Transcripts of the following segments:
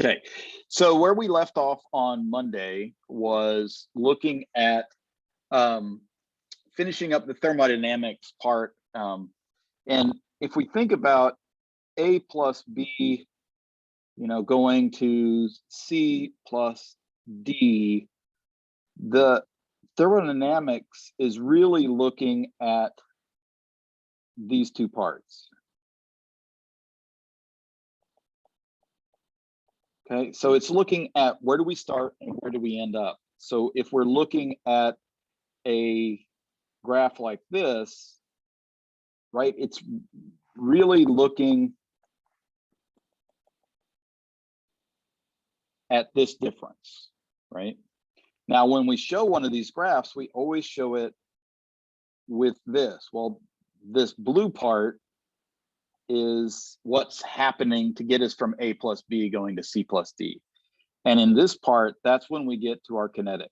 Okay, so where we left off on Monday was looking at finishing up the thermodynamics part. And if we think about A plus B, going to C plus D, the thermodynamics is really looking at these two parts. Okay, so it's looking at where do we start and where do we end up. So if we're looking at a graph like this, right, it's really looking at this difference, right? Now, when we show one of these graphs, we always show it with this. Well, this blue part is what's happening to get us from A plus B going to C plus D. And in this part, that's when we get to our kinetics.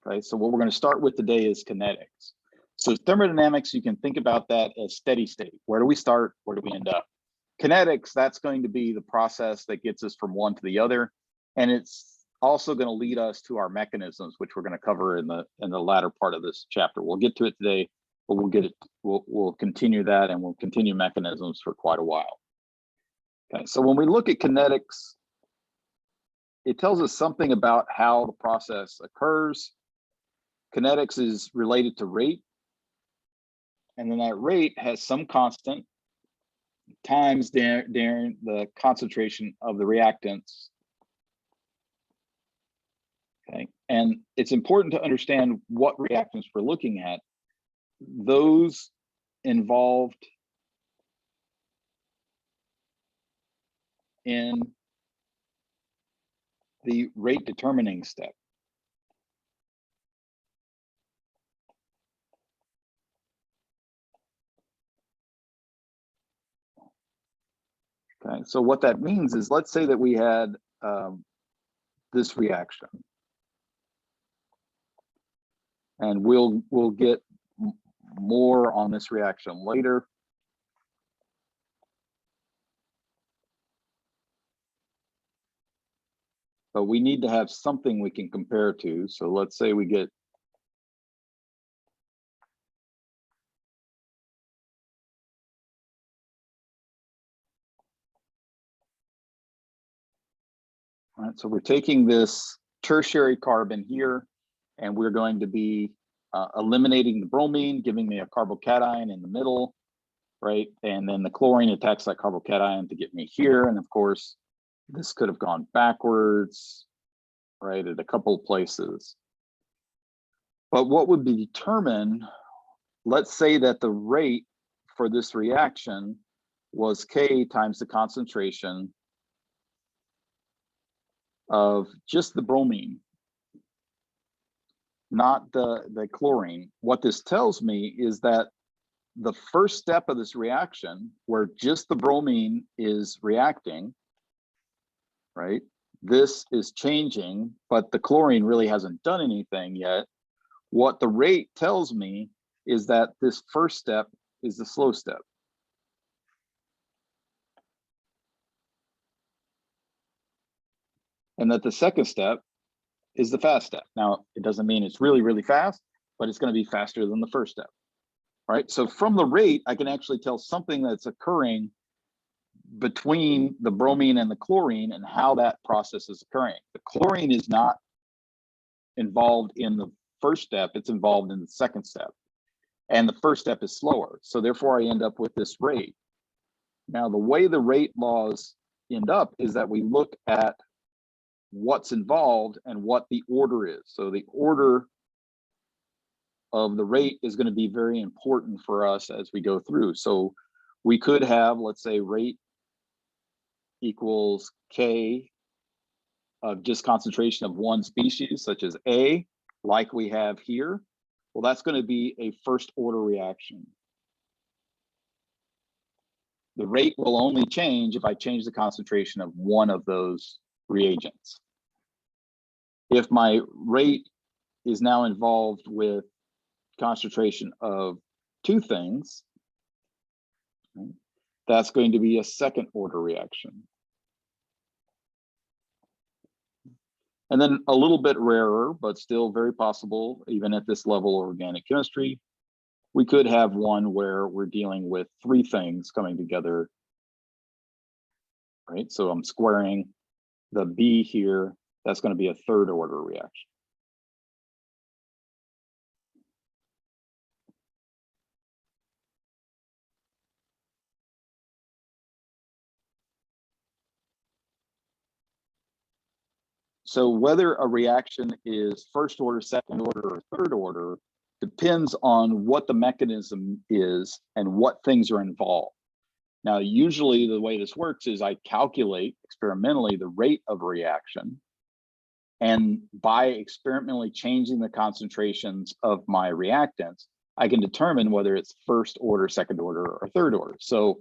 Okay, so what we're going to start with today is kinetics. So thermodynamics, you can think about that as steady state. Where do we start? Where do we end up? Kinetics, that's going to be the process that gets us from one to the other. And it's also going to lead us to our mechanisms, which we're going to cover in the latter part of this chapter. We'll get to it today, but we'll continue that, and we'll continue mechanisms for quite a while. Okay, so when we look at kinetics, it tells us something about how the process occurs. Kinetics is related to rate, and then that rate has some constant times during the concentration of the reactants. Okay, and it's important to understand what reactants we're looking at. Those involved in the rate determining step. Okay, so what that means is, let's say that we had this reaction, and we'll get more on this reaction later. But we need to have something we can compare to. So let's say we get all right, so we're taking this tertiary carbon here, and we're going to be eliminating the bromine, giving me a carbocation in the middle, right? And then the chlorine attacks that carbocation to get me here. And of course, this could have gone backwards, right, at a couple of places. But what would be determined, let's say that the rate for this reaction was K times the concentration of just the bromine, not the chlorine. What this tells me is that the first step of this reaction, where just the bromine is reacting, right, this is changing, but the chlorine really hasn't done anything yet. What the rate tells me is that this first step is the slow step. And that the second step is the fast step. Now, it doesn't mean it's really, really fast, but it's going to be faster than the first step, right? So from the rate, I can actually tell something that's occurring between the bromine and the chlorine and how that process is occurring. The chlorine is not involved in the first step, it's involved in the second step. And the first step is slower. So therefore I end up with this rate. Now, the way the rate laws end up is that we look at what's involved and what the order is. So the order of the rate is going to be very important for us as we go through. So we could have, let's say, rate equals K of just concentration of one species, such as A, like we have here. Well, that's going to be a first order reaction. The rate will only change if I change the concentration of one of those reagents. If my rate is now involved with concentration of two things, that's going to be a second order reaction. And then a little bit rarer, but still very possible, even at this level of organic chemistry, we could have one where we're dealing with three things coming together, right? So I'm squaring the B here. That's going to be a third order reaction. So whether a reaction is first order, second order, or third order depends on what the mechanism is and what things are involved. Now, usually the way this works is I calculate experimentally the rate of reaction. And by experimentally changing the concentrations of my reactants, I can determine whether it's first order, second order, or third order. So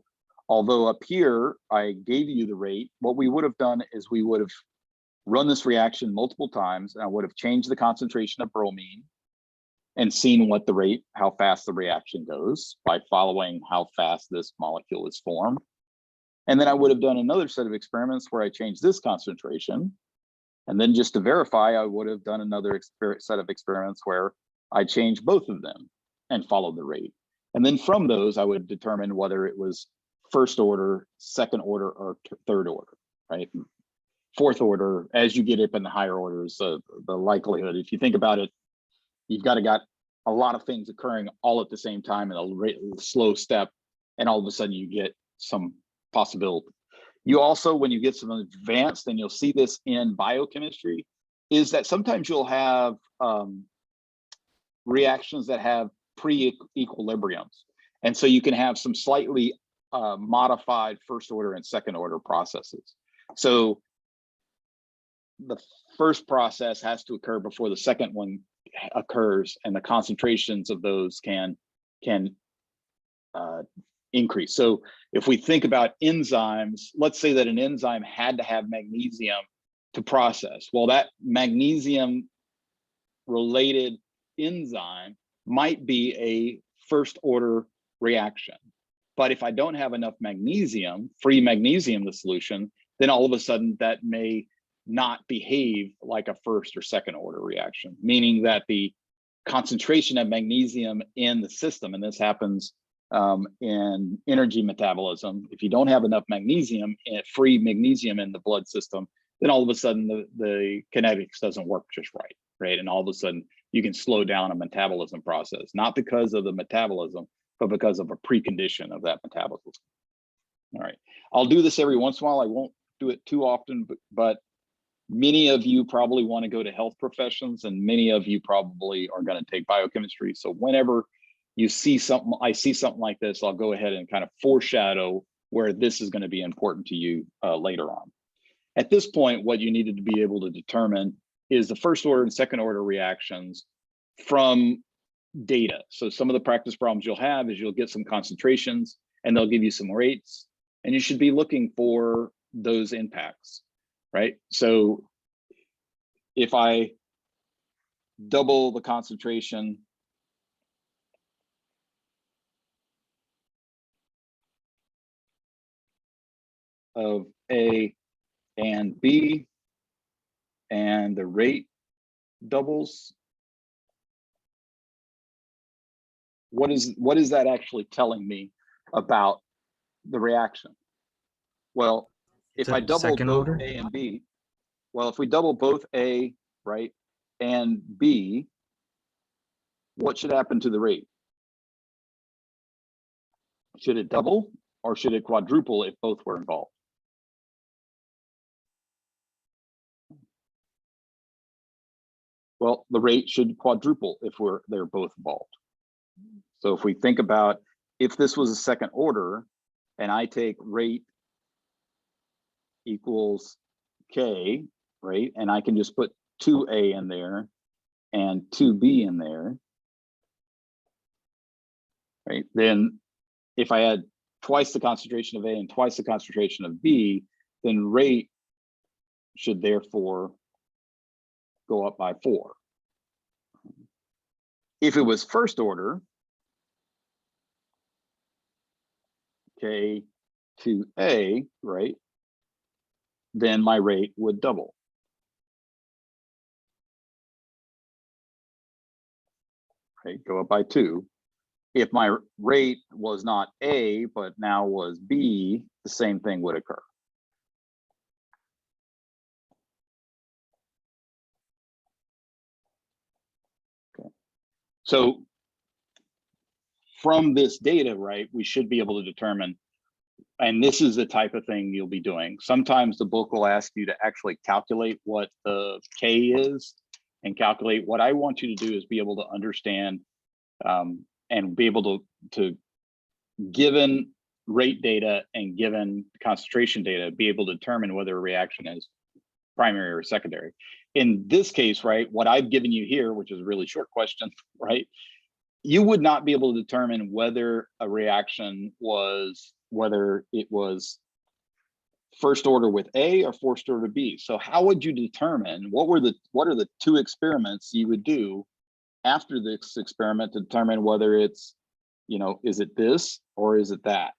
although up here, I gave you the rate, what we would have done is we would have run this reaction multiple times, and I would have changed the concentration of bromine and seen what the rate, how fast the reaction goes by following how fast this molecule is formed. And then I would have done another set of experiments where I changed this concentration. And then just to verify, I would have done another set of experiments where I changed both of them and followed the rate. And then from those, I would determine whether it was first order, second order, or third order, right? Fourth order, as you get up in the higher orders, the likelihood, if you think about it, you've got a lot of things occurring all at the same time in a slow step, and all of a sudden you get some possibility. You also, when you get some advanced, and you'll see this in biochemistry, is that sometimes you'll have reactions that have pre-equilibriums. And so you can have some slightly modified first order and second order processes. So the first process has to occur before the second one occurs, and the concentrations of those can increase. So if we think about enzymes, let's say that an enzyme had to have magnesium to process. Well, that magnesium related enzyme might be a first order reaction. But if I don't have enough magnesium, free magnesium in the solution, then all of a sudden that may not behave like a first or second order reaction, meaning that the concentration of magnesium in the system, and this happens in energy metabolism, if you don't have enough magnesium, free magnesium in the blood system, then all of a sudden the kinetics doesn't work just right? And all of a sudden you can slow down a metabolism process, not because of the metabolism, but because of a precondition of that metabolism. All right, I'll do this every once in a while. I won't do it too often, but many of you probably want to go to health professions, and many of you probably are going to take biochemistry. So whenever you see something, I see something like this, I'll go ahead and kind of foreshadow where this is going to be important to you later on. At this point, what you needed to be able to determine is the first order and second order reactions from data. So some of the practice problems you'll have is you'll get some concentrations and they'll give you some rates, and you should be looking for those impacts, right? So if I double the concentration of A and B, and the rate doubles, what is that actually telling me about the reaction? Well, if I double both A and B, well, if we double both A, right, and B, what should happen to the rate? Should it double or should it quadruple if both were involved? Well, the rate should quadruple if they're both involved. So if we think about, if this was a second order and I take rate equals K, right, and I can just put 2A in there and 2B in there, right, then if I had twice the concentration of A and twice the concentration of B, then rate should therefore go up by 4. If it was first order, K to A, right, then my rate would double. right? Go up by 2. If my rate was not A, but now was B, the same thing would occur. Okay. So from this data, right, we should be able to determine, and this is the type of thing you'll be doing. Sometimes the book will ask you to actually calculate what the K is and calculate. What I want you to do is be able to understand and be able to given rate data and given concentration data, be able to determine whether a reaction is primary or secondary. In this case, right, what I've given you here, which is a really short question, right, you would not be able to determine whether a reaction was, whether it was first order with A or first order B. So how would you determine, what are the 2 experiments you would do after this experiment to determine whether it's, you know, is it this or is it that?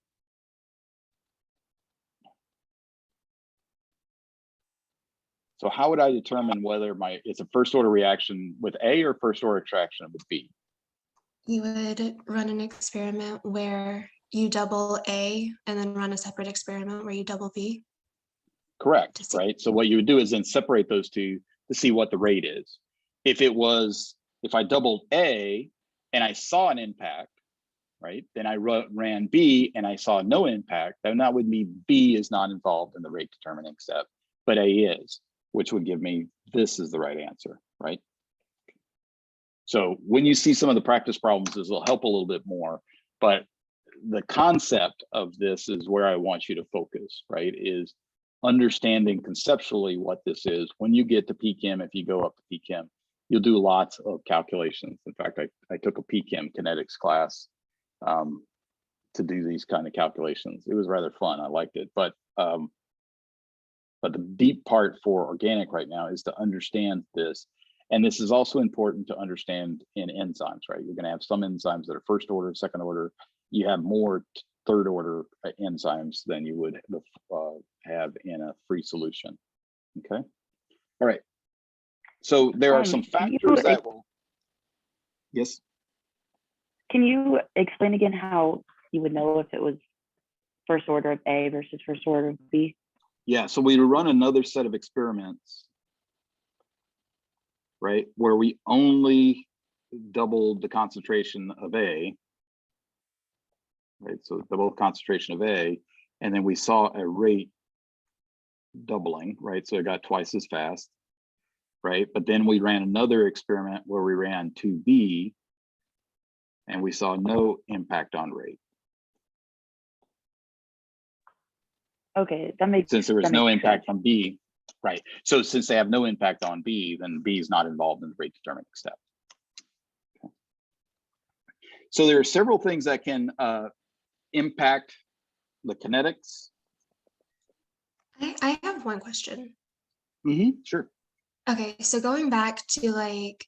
So how would I determine whether it's a first order reaction with A or first order reaction with B? You would run an experiment where you double A and then run a separate experiment where you double B. Correct, right? So what you would do is then separate those 2 to see what the rate is. If I doubled A and I saw an impact, right, then I ran B and I saw no impact, then that would mean B is not involved in the rate determining step, but A is, which would give me this is the right answer, right? So when you see some of the practice problems, this will help a little bit more, but the concept of this is where I want you to focus, right? Is understanding conceptually what this is. When you get to PChem, if you go up to PChem, you'll do lots of calculations. In fact, I took a PChem kinetics class to do these kind of calculations. It was rather fun. I liked it, but the deep part for organic right now is to understand this. And this is also important to understand in enzymes, right? You're going to have some enzymes that are first order, second order. You have more third order enzymes than you would have in a free solution. Okay. All right. So there are some factors that will. Yes. Can you explain again how you would know if it was first order of A versus first order of B? Yeah. So we run another set of experiments, right, where we only doubled the concentration of A, right? So double concentration of A, and then we saw a rate doubling, right? So it got twice as fast, right? But then we ran another experiment where we ran 2B, and we saw no impact on rate. Okay, that makes sense. Since there was no impact from B, right? So since they have no impact on B, then B is not involved in the rate determining step. Okay. So there are several things that can impact the kinetics. I have one question. Sure. Okay, so going back to like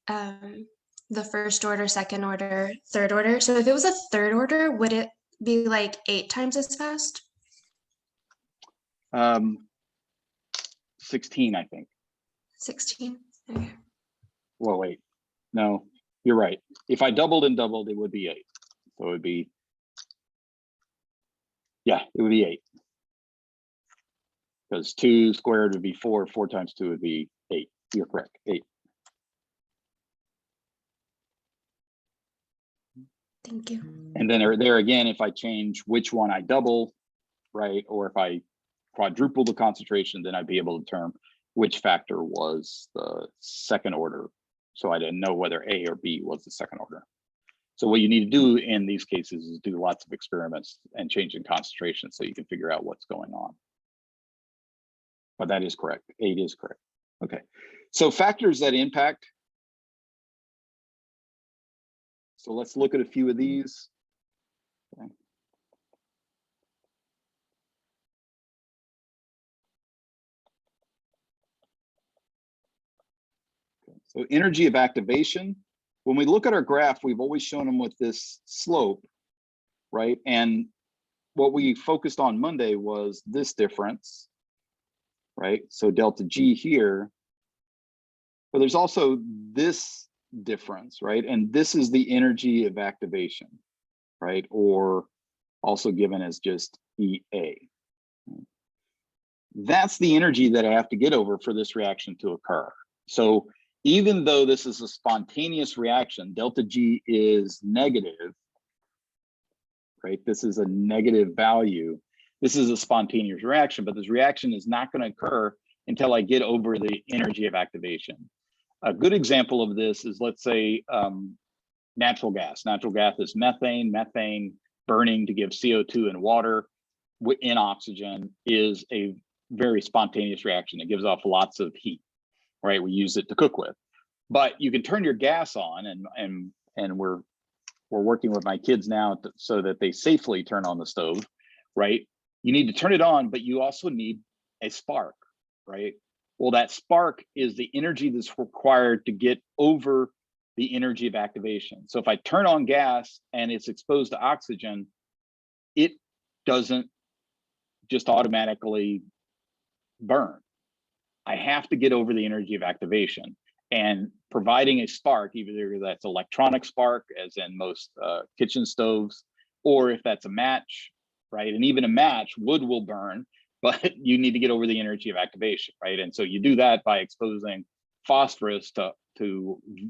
the first order, second order, third order. So if it was a third order, would it be like 8 times as fast? 16, I think. 16. Okay. Well, wait, no, you're right. If I doubled and doubled, it would be 8. So it would be, yeah, it would be 8. Because 2 squared would be 4. 4 times 2 would be 8. You're correct, 8. Thank you. And then there again, if I change which one I double, right, or if I quadruple the concentration, then I'd be able to determine which factor was the second order. So I didn't know whether A or B was the second order. So what you need to do in these cases is do lots of experiments and change in concentration so you can figure out what's going on. But that is correct. 8 is correct. Okay. So factors that impact. So let's look at a few of these. Okay. So energy of activation. When we look at our graph, we've always shown them with this slope, right? And what we focused on Monday was this difference, right? So delta G here, but there's also this difference, right? And this is the energy of activation, right? Or also given as just EA. That's the energy that I have to get over for this reaction to occur. So even though this is a spontaneous reaction, delta G is negative, right? This is a negative value. This is a spontaneous reaction, but this reaction is not going to occur until I get over the energy of activation. A good example of this is, let's say, natural gas. Natural gas is methane. Methane burning to give CO2 and water in oxygen is a very spontaneous reaction. It gives off lots of heat, right? We use it to cook with. But you can turn your gas on, and we're working with my kids now so that they safely turn on the stove, right? You need to turn it on, but you also need a spark, right? Well, that spark is the energy that's required to get over the energy of activation. So if I turn on gas and it's exposed to oxygen, it doesn't just automatically burn. I have to get over the energy of activation, and providing a spark, either that's electronic spark, as in most kitchen stoves, or if that's a match, right? And even a match, wood will burn, but you need to get over the energy of activation, right? And so you do that by exposing phosphorus to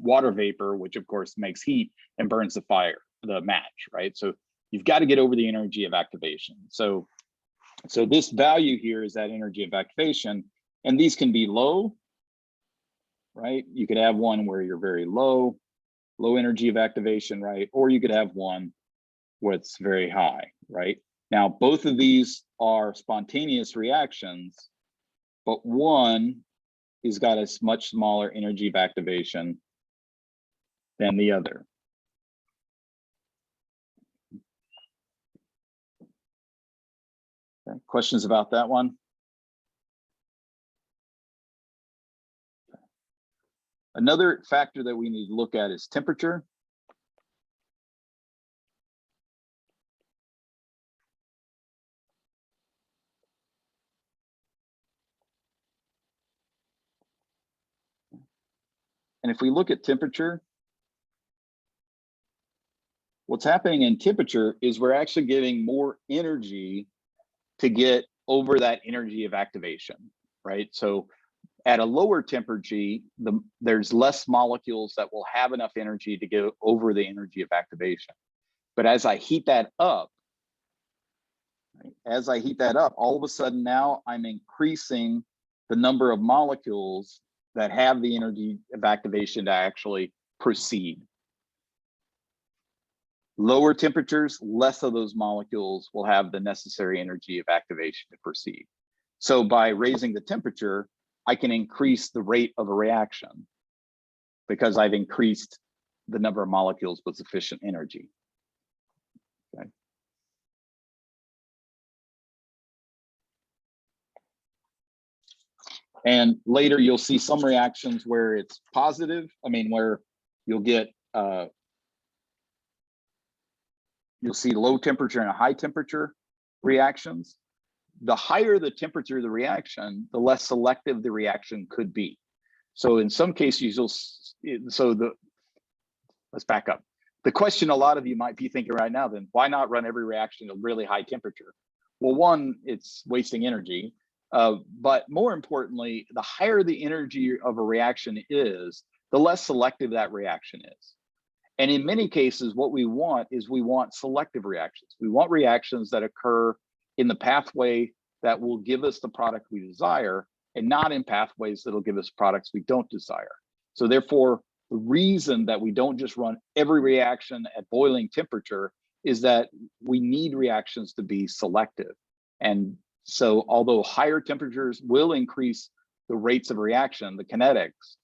water vapor, which of course makes heat and burns the match, right? So you've got to get over the energy of activation. So this value here is that energy of activation, and these can be low, right? You could have one where you're very low energy of activation, right? Or you could have one where it's very high, right? Now, both of these are spontaneous reactions, but one has got a much smaller energy of activation than the other. Okay. Questions about that one? Another factor that we need to look at is temperature. And if we look at temperature, what's happening in temperature is we're actually giving more energy to get over that energy of activation, right? So at a lower temperature, there's less molecules that will have enough energy to get over the energy of activation. But as I heat that up, all of a sudden now I'm increasing the number of molecules that have the energy of activation to actually proceed. Lower temperatures, less of those molecules will have the necessary energy of activation to proceed. So by raising the temperature, I can increase the rate of a reaction because I've increased the number of molecules with sufficient energy. Okay. And later you'll see some reactions where it's positive. I mean, where you'll get, you'll see low temperature and a high temperature reactions. The higher the temperature of the reaction, the less selective the reaction could be. So in some cases, let's back up. The question a lot of you might be thinking right now, then why not run every reaction at really high temperature? Well, one, it's wasting energy. But more importantly, the higher the energy of a reaction is, the less selective that reaction is. And in many cases, what we want is selective reactions. We want reactions that occur in the pathway that will give us the product we desire, and not in pathways that'll give us products we don't desire. So therefore, the reason that we don't just run every reaction at boiling temperature is that we need reactions to be selective. And so although higher temperatures will increase the rates of reaction, the kinetics,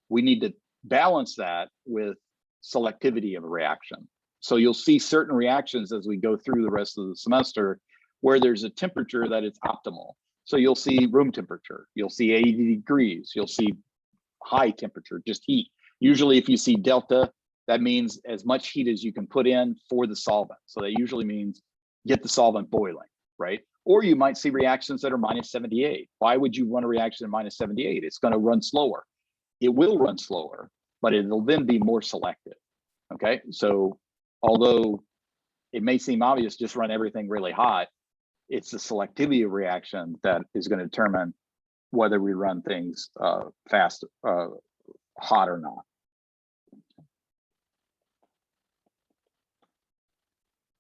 we need to balance that with selectivity of a reaction. So you'll see certain reactions as we go through the rest of the semester where there's a temperature that is optimal. So you'll see room temperature, you'll see 80 degrees, you'll see high temperature, just heat. Usually if you see delta, that means as much heat as you can put in for the solvent. So that usually means get the solvent boiling, right? Or you might see reactions that are -78. Why would you run a reaction at -78? It's going to run slower. It will run slower, but it'll then be more selective. Okay, so although it may seem obvious, just run everything really hot, it's the selectivity of reaction that is going to determine whether we run things fast, hot or not.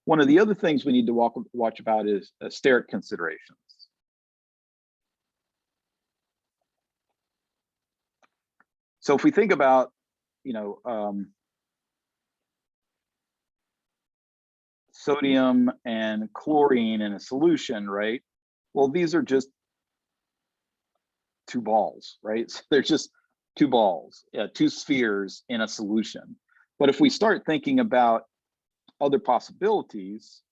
One of the other things we need to watch about is steric considerations. So if we think about, sodium and chlorine in a solution, right? Well, these are just two balls, right? So they're just two balls, two spheres in a solution. But if we start thinking about other possibilities,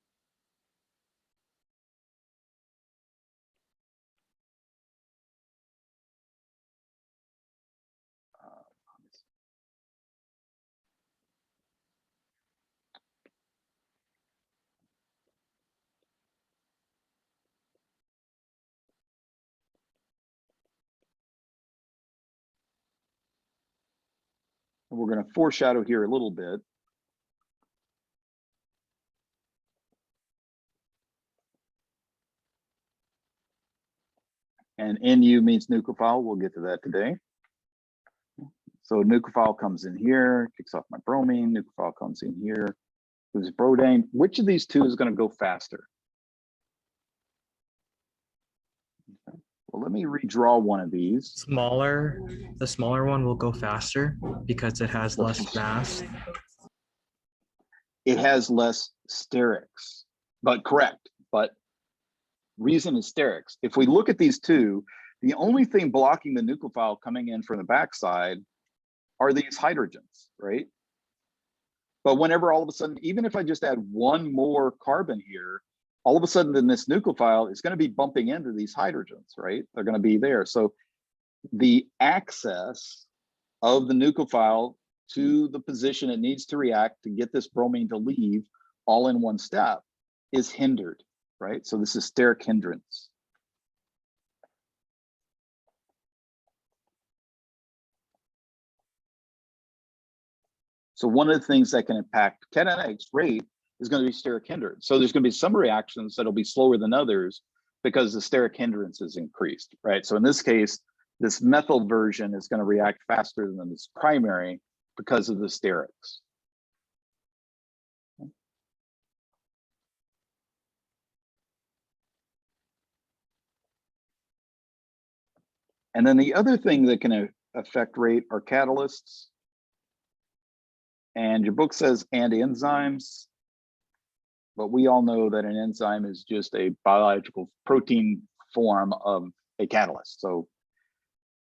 we're going to foreshadow here a little bit. And NU means nucleophile. We'll get to that today. So nucleophile comes in here, kicks off my bromine. Nucleophile comes in here. There's brodane. Which of these two is going to go faster? Okay. Well, let me redraw one of these. The smaller one will go faster because it has less mass. It has less sterics, but correct. But reason is sterics. If we look at these two, the only thing blocking the nucleophile coming in from the backside are these hydrogens, right? But whenever all of a sudden, even if I just add one more carbon here, all of a sudden then this nucleophile is going to be bumping into these hydrogens, right? They're going to be there. So the access of the nucleophile to the position it needs to react to get this bromine to leave all in one step is hindered, right? So this is steric hindrance. So one of the things that can impact kinetics rate is going to be steric hindrance. So there's going to be some reactions that'll be slower than others because the steric hindrance is increased, right? So in this case, this methyl version is going to react faster than this primary because of the sterics. And then the other thing that can affect rate are catalysts. And your book says and enzymes, but we all know that an enzyme is just a biological protein form of a catalyst. So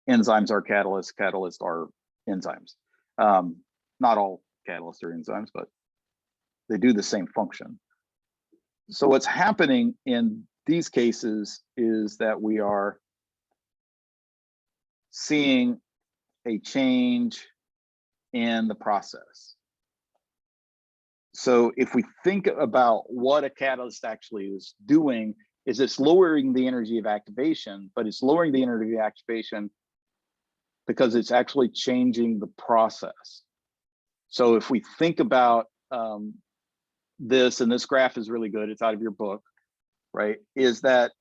enzymes are catalysts, catalysts are enzymes. Not all catalysts are enzymes, but they do the same function. So what's happening in these cases is that we are seeing a change in the process. So if we think about what a catalyst actually is doing, is it's lowering the energy of activation, but it's lowering the energy of activation because it's actually changing the process. So if we think about this, and this graph is really good, it's out of your book, right? Is that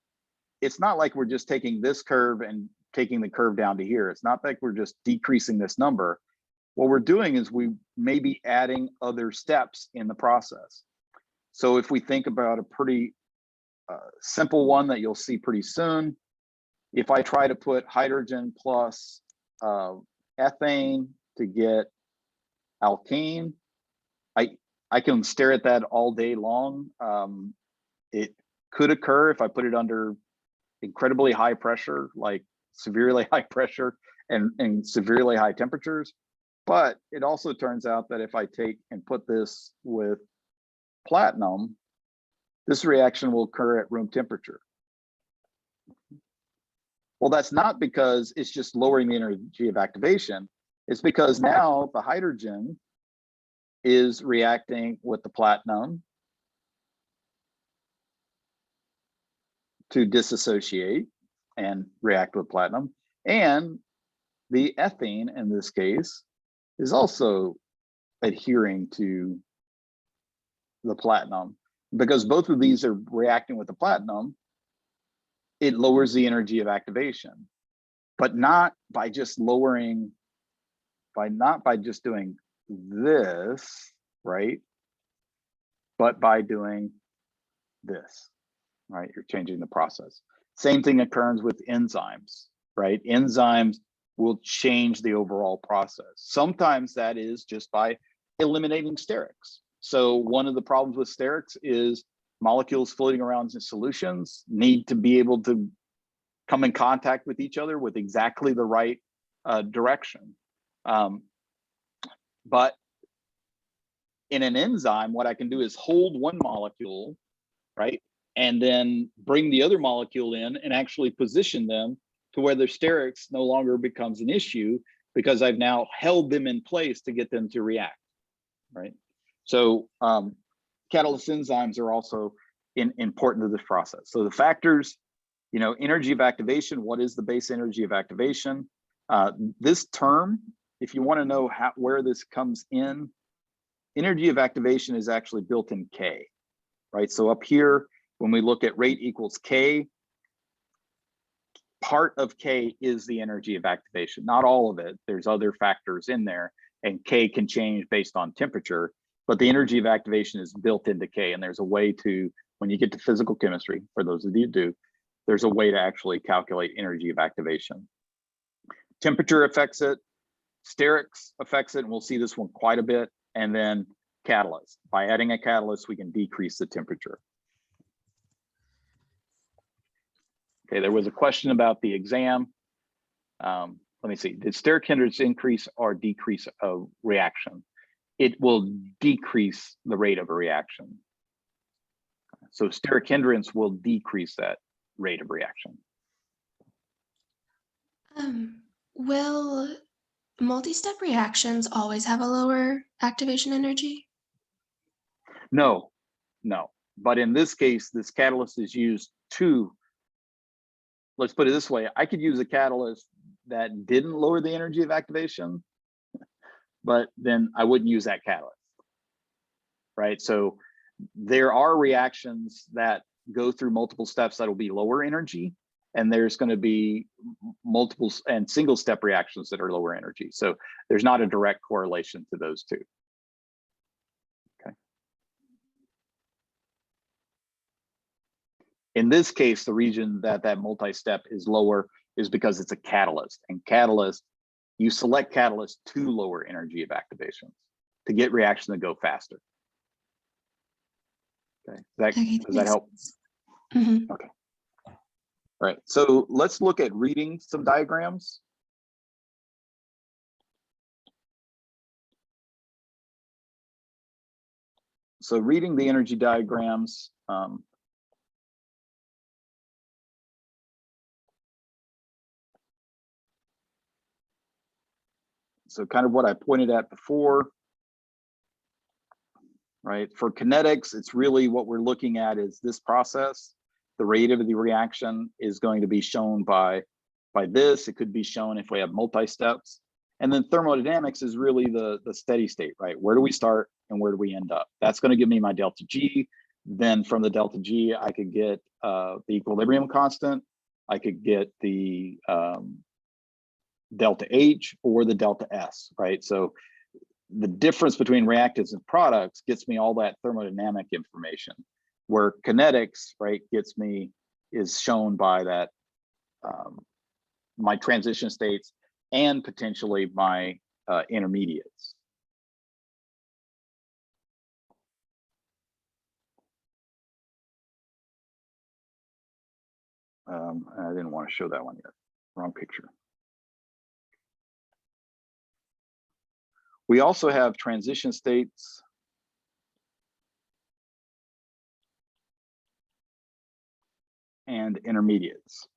it's not like we're just taking this curve and taking the curve down to here. It's not like we're just decreasing this number. What we're doing is we may be adding other steps in the process. So if we think about a pretty simple one that you'll see pretty soon, if I try to put hydrogen plus ethane to get alkane, I can stare at that all day long. It could occur if I put it under incredibly high pressure, like severely high pressure and severely high temperatures. But it also turns out that if I take and put this with platinum, this reaction will occur at room temperature. Well, that's not because it's just lowering the energy of activation. It's because now the hydrogen is reacting with the platinum to dissociate and react with platinum. And the ethene, in this case, is also adhering to the platinum. Because both of these are reacting with the platinum, it lowers the energy of activation, but not by just lowering, not by just doing this, right? But by doing this, right? You're changing the process. Same thing occurs with enzymes, right? Enzymes will change the overall process. Sometimes that is just by eliminating sterics. So one of the problems with sterics is molecules floating around in solutions need to be able to come in contact with each other with exactly the right direction. But in an enzyme, what I can do is hold one molecule, right? And then bring the other molecule in and actually position them to where their sterics no longer becomes an issue because I've now held them in place to get them to react, right? So catalyst enzymes are also important to this process. So the factors, you know, energy of activation, what is the base energy of activation? This term, if you want to know where this comes in, energy of activation is actually built in K, right? So up here, when we look at rate equals K, part of K is the energy of activation, not all of it. There's other factors in there, and K can change based on temperature, but the energy of activation is built into K. And there's a way to, when you get to physical chemistry, for those of you who do, there's a way to actually calculate energy of activation. Temperature affects it, sterics affects it, and we'll see this one quite a bit, and then catalyst. By adding a catalyst, we can decrease the temperature. Okay, there was a question about the exam. Let me see, did steric hindrance increase or decrease a reaction? It will decrease the rate of a reaction. So steric hindrance will decrease that rate of reaction. Will multi-step reactions always have a lower activation energy? No, no. But in this case, this catalyst is used to, let's put it this way, I could use a catalyst that didn't lower the energy of activation, but then I wouldn't use that catalyst, right? So there are reactions that go through multiple steps that will be lower energy, and there's going to be multiple and single step reactions that are lower energy. So there's not a direct correlation to those two. Okay. In this case, the reason that that multi-step is lower is because it's a catalyst, and catalyst, you select catalyst to lower energy of activation to get reaction to go faster. Okay, does that help? Mm-hmm. Okay. All right, so let's look at reading some diagrams. So reading the energy diagrams, so kind of what I pointed at before, right? For kinetics, it's really what we're looking at is this process. The rate of the reaction is going to be shown by this. It could be shown if we have multi-steps. And then thermodynamics is really the steady state, right? Where do we start and where do we end up? That's going to give me my delta G. Then from the delta G, I could get the equilibrium constant. I could get the delta H or the delta S, right? So the difference between reactants and products gets me all that thermodynamic information, where kinetics, right, gets me, is shown by that my transition states and potentially my intermediates. I didn't want to show that one yet. Wrong picture. We also have transition states and intermediates.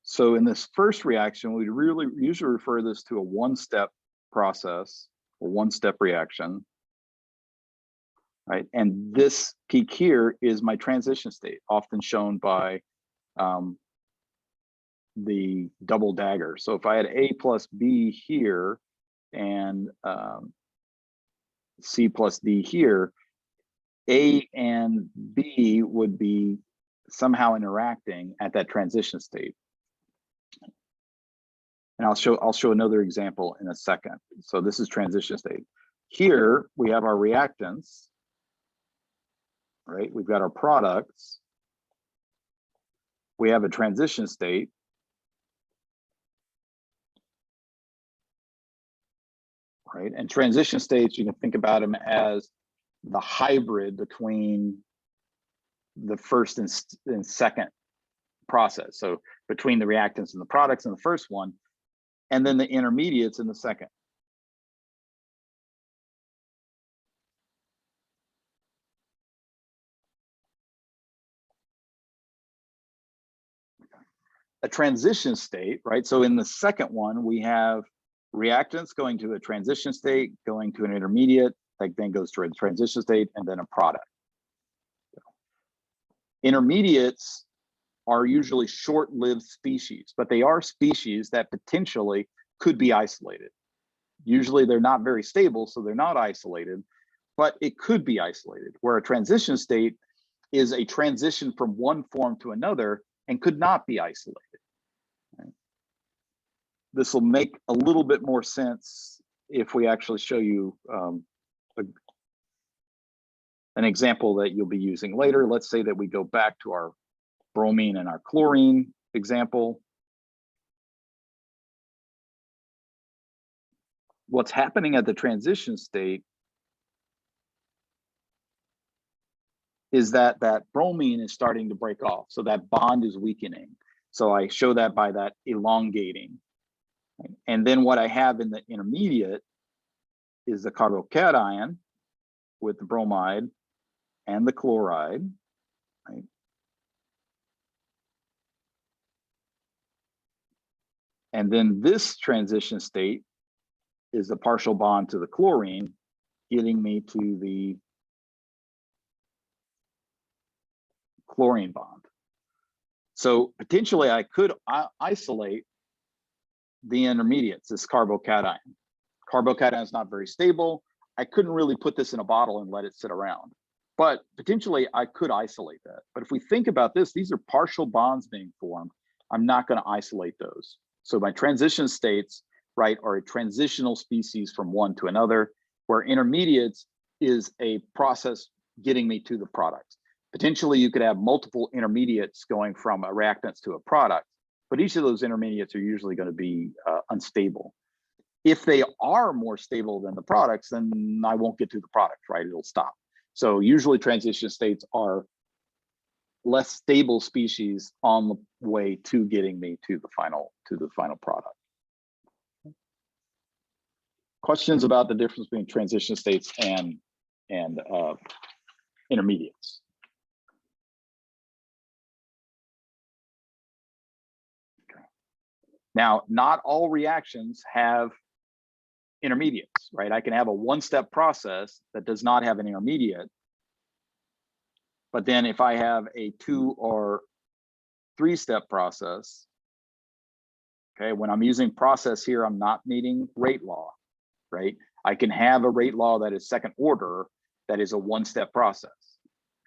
So in this first reaction, we really usually refer this to a one-step process or one-step reaction, right? And this peak here is my transition state, often shown by the double dagger. So if I had A plus B here and C plus D here, A and B would be somehow interacting at that transition state. And I'll show another example in a second. So this is transition state. Here we have our reactants, right? We've got our products. We have a transition state. Right? And transition states, you can think about them as the hybrid between the first and second process. So between the reactants and the products in the first one, and then the intermediates in the second. A transition state, right? So in the second one, we have reactants going to a transition state, going to an intermediate, that then goes to a transition state, and then a product. Intermediates are usually short-lived species, but they are species that potentially could be isolated. Usually they're not very stable, so they're not isolated, but it could be isolated, where a transition state is a transition from one form to another and could not be isolated. Right? This will make a little bit more sense if we actually show you an example that you'll be using later. Let's say that we go back to our bromine and our chlorine example. What's happening at the transition state is that that bromine is starting to break off. So that bond is weakening. So I show that by that elongating. And then what I have in the intermediate is the carbocation with the bromide and the chloride. Right? And then this transition state is the partial bond to the chlorine, getting me to the chlorine bond. So potentially I could isolate the intermediates, this carbocation. Carbocation is not very stable. I couldn't really put this in a bottle and let it sit around, but potentially I could isolate that. But if we think about this, these are partial bonds being formed. I'm not going to isolate those. So my transition states, right, are a transitional species from one to another, where intermediates is a process getting me to the product. Potentially you could have multiple intermediates going from a reactants to a product, but each of those intermediates are usually going to be unstable. If they are more stable than the products, then I won't get to the product, right? It'll stop. So usually transition states are less stable species on the way to getting me to the final product. Questions about the difference between transition states and intermediates? Okay. Now, not all reactions have intermediates, right? I can have a one-step process that does not have an intermediate. But then if I have a 2 or 3-step process, okay, when I'm using process here, I'm not meeting rate law, right? I can have a rate law that is second order, that is a one-step process,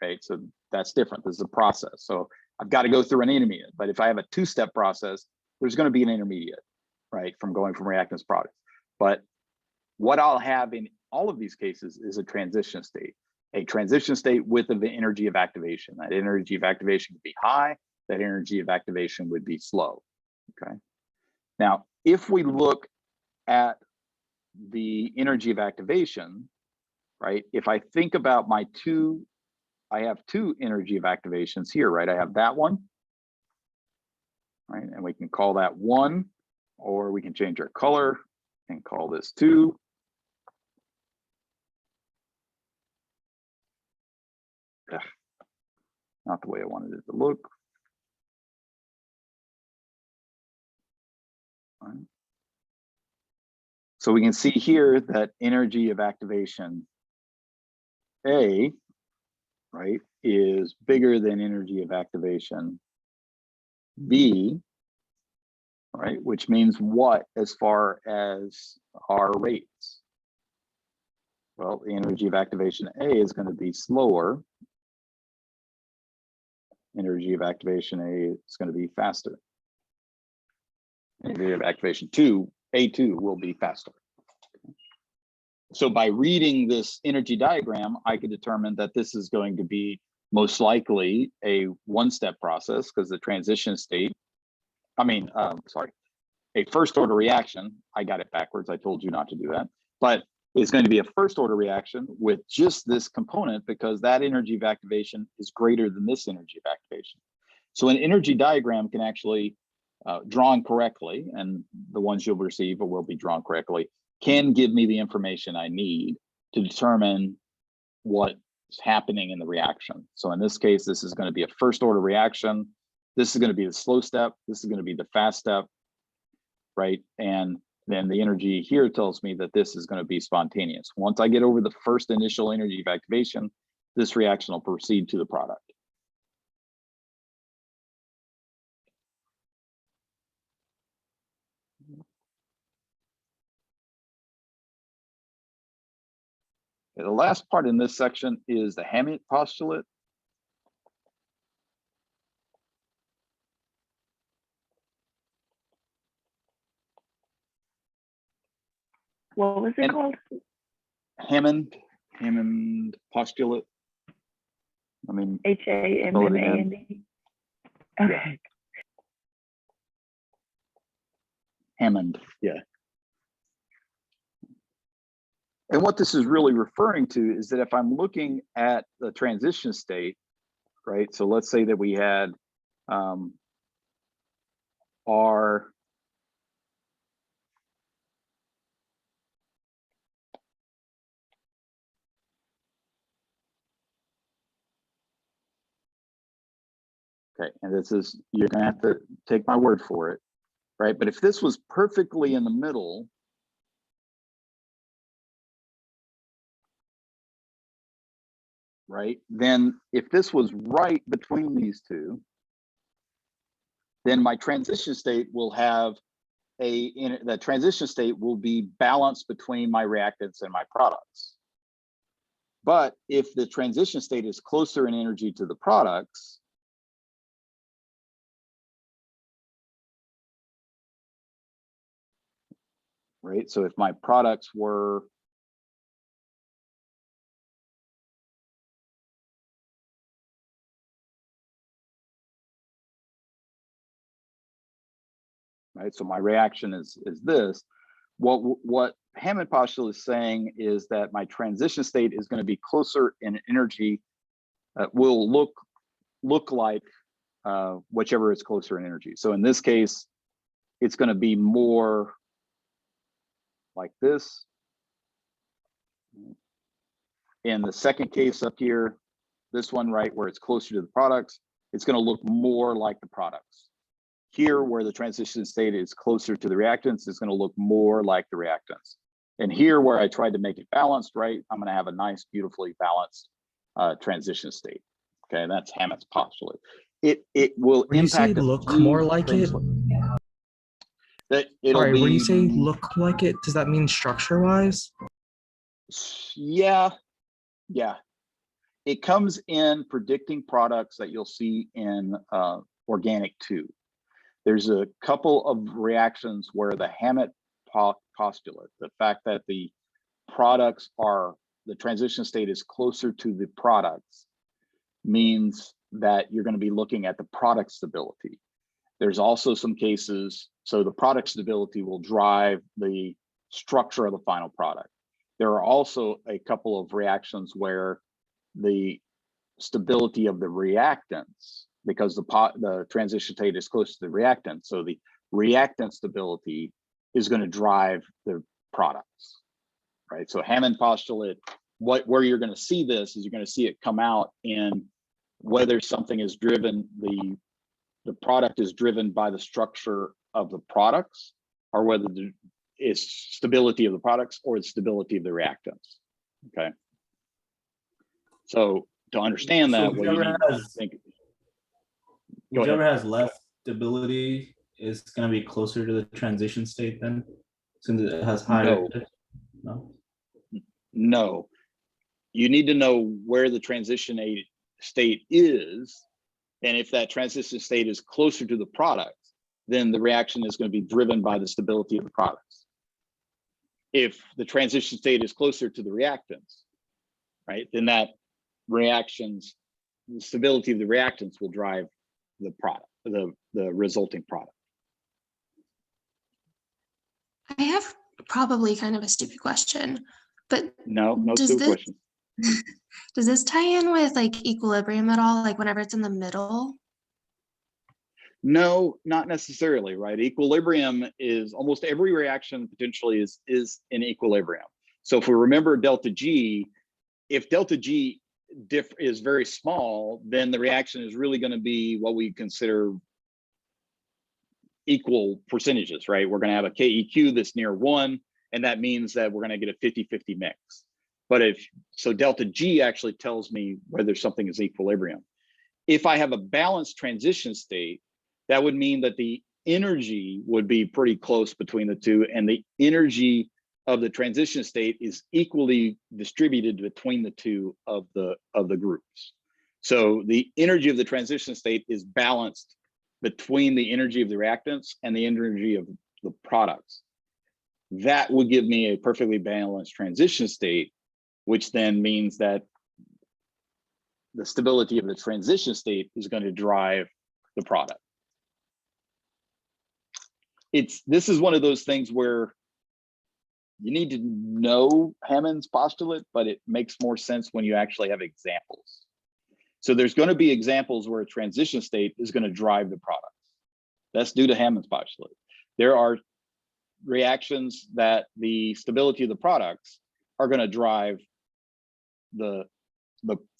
okay? So that's different, this is a process. So I've got to go through an intermediate, but if I have a 2-step process, there's going to be an intermediate, right? From going from reactants products. But what I'll have in all of these cases is a transition state with the energy of activation. That energy of activation would be high, that energy of activation would be slow, okay? Now, if we look at the energy of activation, right? If I think about my I have 2 energy of activations here, right? I have that one, right? And we can call that 1, or we can change our color and call this 2. Ugh, not the way I wanted it to look. Right. So we can see here that energy of activation A, right, is bigger than energy of activation B, right, which means what as far as our rates? Well, the energy of activation A is going to be slower. Energy of activation A is going to be faster. Energy of activation A2 will be faster. So by reading this energy diagram, I could determine that this is going to be most likely a one-step process because the transition state, a first order reaction. I got it backwards. I told you not to do that, but it's going to be a first order reaction with just this component because that energy of activation is greater than this energy of activation. So an energy diagram can actually, drawn correctly, and the ones you'll receive will be drawn correctly, can give me the information I need to determine what's happening in the reaction. So in this case, this is going to be a first order reaction. This is going to be the slow step. This is going to be the fast step, right? And then the energy here tells me that this is going to be spontaneous. Once I get over the first initial energy of activation, this reaction will proceed to the product. The last part in this section is the Hammett postulate. What was it called? Hammond postulate. I mean, Hammand. Okay. Hammond, yeah. And what this is really referring to is that if I'm looking at the transition state, right? So let's say that we had our okay, and this is, you're gonna have to take my word for it, right? But if this was perfectly in the middle, right? Then if this was right between these two, then my transition state will have the transition state will be balanced between my reactants and my products. But if the transition state is closer in energy to the products, right? So if my products were right, so my reaction is this. What Hammond postulate is saying is that my transition state is going to be closer in energy, will look like whichever is closer in energy. So in this case, it's going to be more like this. In the second case up here, this one, right, where it's closer to the products, it's going to look more like the products. Here, where the transition state is closer to the reactants, it's going to look more like the reactants. And here, where I tried to make it balanced, right, I'm going to have a nice, beautifully balanced transition state. Okay, and that's Hammett's postulate. It will When you say impact look more like it, that it'll sorry, be, when you say look like it, does that mean structure-wise? yeah. It comes in predicting products that you'll see in organic 2. There's a couple of reactions where the Hammett postulate, the fact that the products are, the transition state is closer to the products, means that you're going to be looking at the product stability. There's also some cases, so the product stability will drive the structure of the final product. There are also a couple of reactions where the stability of the reactants, because the transition state is close to the reactant, so the reactant stability is going to drive the products, right? So Hammond postulate, where you're going to see this is you're going to see it come out in whether something is driven, the product is driven by the structure of the products, or whether it's stability of the products or the stability of the reactants. Okay. So to understand that, what you need to think. Go ahead. Whichever has less stability is going to be closer to the transition state then, since it has higher. No. No, you need to know where the transition state is, and if that transition state is closer to the product, then the reaction is going to be driven by the stability of the products. If the transition state is closer to the reactants, right, then that the stability of the reactants will drive the product, the resulting product. I have probably kind of a stupid question, but No does stupid question. does this tie in with like equilibrium at all? Like whenever it's in the middle? No, not necessarily, right? Equilibrium is almost every reaction potentially is in equilibrium. So if we remember delta G, if delta G is very small, then the reaction is really going to be what we consider equal percentages, right? We're going to have a KEQ that's near 1, and that means that we're going to get a 50-50 mix. But so delta G actually tells me whether something is equilibrium. If I have a balanced transition state, that would mean that the energy would be pretty close between the two, and the energy of the transition state is equally distributed between the two of the groups. So the energy of the transition state is balanced between the energy of the reactants and the energy of the products. That would give me a perfectly balanced transition state, which then means that the stability of the transition state is going to drive the product. This is one of those things where you need to know Hammond's postulate, but it makes more sense when you actually have examples. So there's going to be examples where a transition state is going to drive the products. That's due to Hammond's postulate. There are reactions that the stability of the products are going to drive the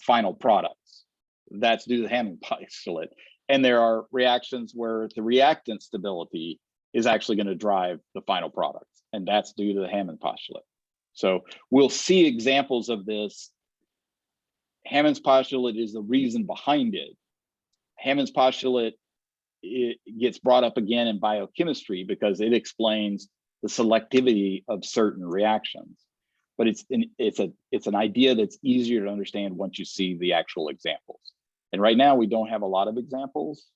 final products. That's due to the Hammond postulate. And there are reactions where the reactant stability is actually going to drive the final products, and that's due to the Hammond postulate. So we'll see examples of this. Hammond's postulate is the reason behind it. Hammond's postulate, it gets brought up again in biochemistry because it explains the selectivity of certain reactions. But it's an idea that's easier to understand once you see the actual examples. And right now we don't have a lot of examples,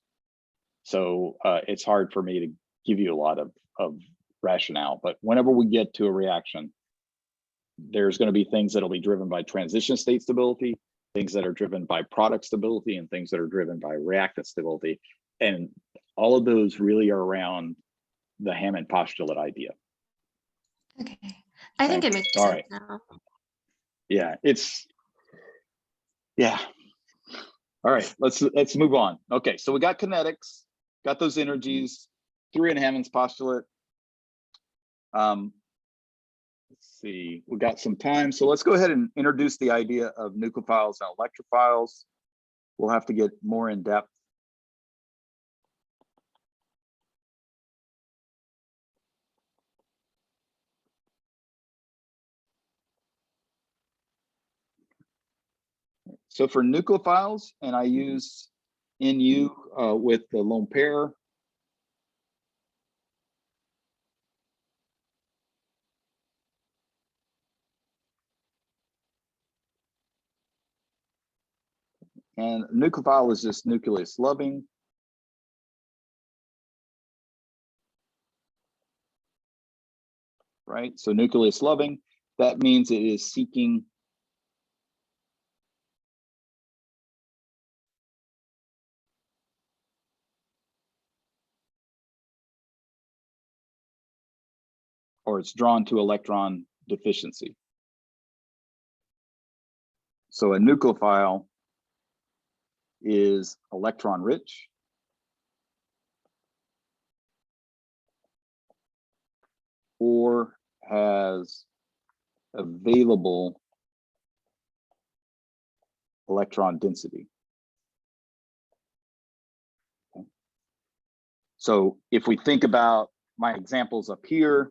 so it's hard for me to give you a lot of rationale. But whenever we get to a reaction, there's going to be things that'll be driven by transition state stability, things that are driven by product stability, and things that are driven by reactant stability. And all of those really are around the Hammond postulate idea. Okay. I think it makes All sense right. now. Yeah, yeah. All right, let's move on. Okay, so we got kinetics, got those energies, 3 in Hammond's postulate. Let's see, we got some time, so let's go ahead and introduce the idea of nucleophiles and electrophiles. We'll have to get more in depth. So for nucleophiles, and I use NU with the lone pair. And nucleophile is just nucleus loving. Right, so nucleus loving, that means it is seeking or it's drawn to electron deficiency. So a nucleophile is electron rich, or has available electron density. Okay. So if we think about my examples up here,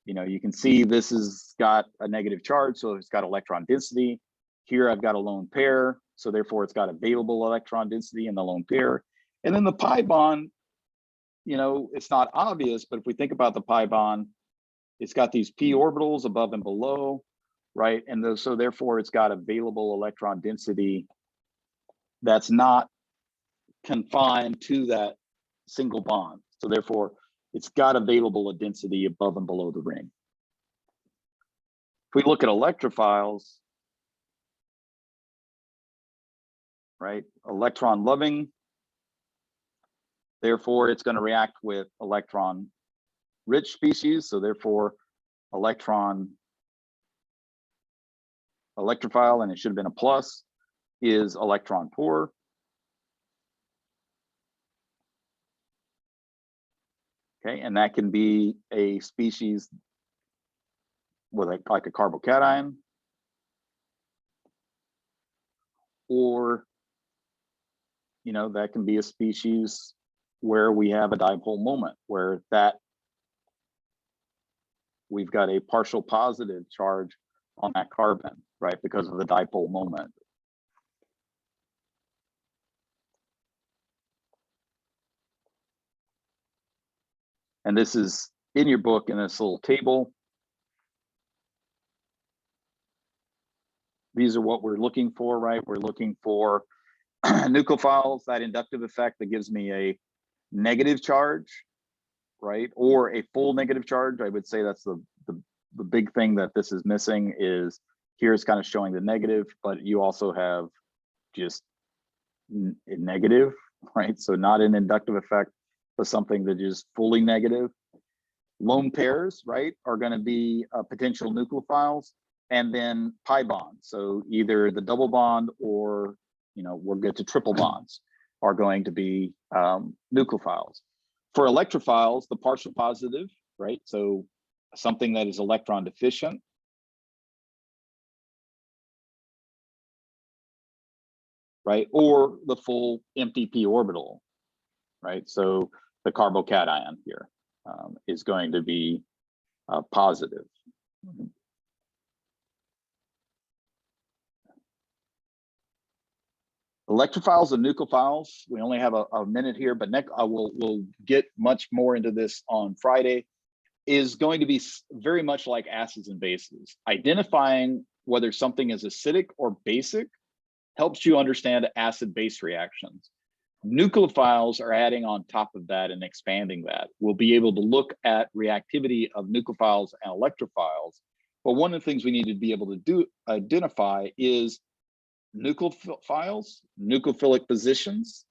you can see this has got a negative charge, so it's got electron density. Here I've got a lone pair, so therefore it's got available electron density in the lone pair. And then the pi bond, it's not obvious, but if we think about the pi bond, it's got these p orbitals above and below, right? And so therefore it's got available electron density that's not confined to that single bond. So therefore it's got available density above and below the ring. If we look at electrophiles, right, electron loving, therefore it's going to react with electron rich species, so therefore electrophile, and it should have been a plus, is electron poor. Okay, and that can be a species with like a carbocation, or that can be a species where we have a dipole moment, where we've got a partial positive charge on that carbon, right, because of the dipole moment. And this is in your book in this little table. These are what we're looking for, right? We're looking for nucleophiles, that inductive effect that gives me a negative charge, right? Or a full negative charge. I would say that's the big thing that this is missing, is here it's kind of showing the negative, but you also have just a negative, right? So not an inductive effect, but something that is fully negative. Lone pairs, right, are going to be potential nucleophiles, and then pi bonds. So either the double bond or, we'll get to triple bonds, are going to be nucleophiles. For electrophiles, the partial positive, right? So something that is electron deficient, right? Or the full empty p orbital, right? So the carbocation here is going to be positive. Electrophiles and nucleophiles, we only have a minute here, but next we'll get much more into this on Friday, is going to be very much like acids and bases. Identifying whether something is acidic or basic helps you understand acid-base reactions. Nucleophiles are adding on top of that and expanding that. We'll be able to look at reactivity of nucleophiles and electrophiles, but one of the things we need to be able to identify is nucleophiles, nucleophilic positions,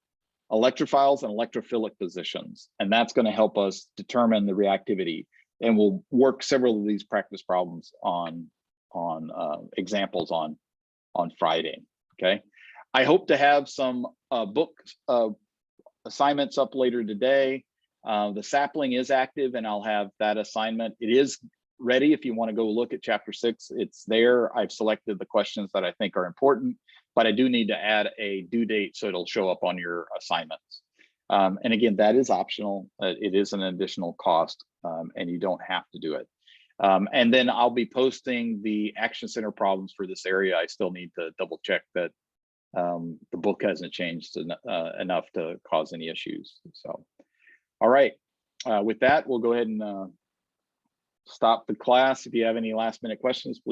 electrophiles, and electrophilic positions. And that's going to help us determine the reactivity. And we'll work several of these practice problems on examples on Friday. Okay. I hope to have some book assignments up later today. The sapling is active, and I'll have that assignment. It is ready if you want to go look at chapter 6. It's there. I've selected the questions that I think are important, but I do need to add a due date so it'll show up on your assignments. And again, that is optional. It is an additional cost, and you don't have to do it. And then I'll be posting the Action Center problems for this area. I still need to double check that the book hasn't changed enough to cause any issues. So, all right. With that, we'll go ahead and stop the class. If you have any last minute questions, please